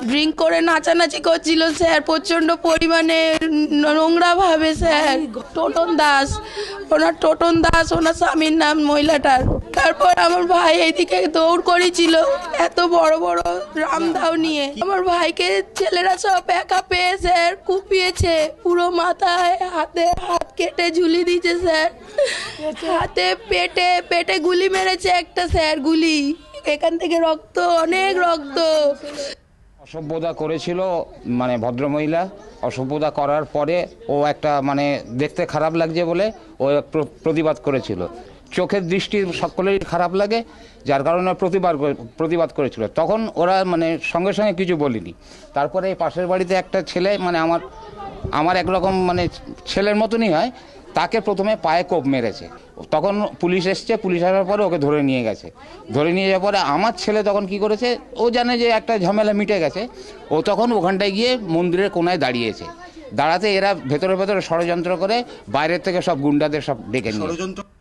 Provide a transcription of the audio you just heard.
Drink করে নাচানাচি করছিল স্যার, প্রচণ্ড পরিমাণে নোংরা ভাবে স্যার। টোটন দাস ওনার স্বামীর নাম মহিলাটার। তারপর আমার ভাই এইদিকে দৌড় করেছিল এত বড় বড় রামদাও নিয়ে। আমার ভাইকে ছেলেরা সব একা পেয়ে স্যার কুপিয়েছে, পুরো মাথায় হাতে হাত কেটে ঝুলি দিয়েছে স্যার, হাতে পেটে গুলি মেরেছে একটা স্যার, গুলি এখান থেকে রক্ত, অনেক রক্ত। অসভ্যতা করেছিল মানে ভদ্রমহিলা, অসভ্যতা করার পরে ও একটা মানে দেখতে খারাপ লাগছে বলে ও প্রতিবাদ করেছিল। চোখের দৃষ্টি সকলেরই খারাপ লাগে, যার কারণে প্রতিবাদ করেছিল। তখন ওরা মানে সঙ্গে সঙ্গে কিছু বলিনি। তারপরে এই পাশের বাড়িতে একটা ছেলে মানে আমার একরকম মানে ছেলের মতনই হয়, তাকে প্রথমে পায়ে কোপ মেরেছে। তখন পুলিশ এসছে, পুলিশ আসার পরে ওকে ধরে নিয়ে গেছে। ধরে নিয়ে যাওয়ার পরে আমার ছেলে তখন কি করেছে, ও জানে যে একটা ঝামেলা মিটে গেছে, ও তখন ওখানটায় গিয়ে মন্দিরের কোনায় দাঁড়িয়েছে। দাঁড়াতে এরা ভেতরে ষড়যন্ত্র করে বাইরের থেকে সব গুন্ডাদের সব ডেকে নিয়ে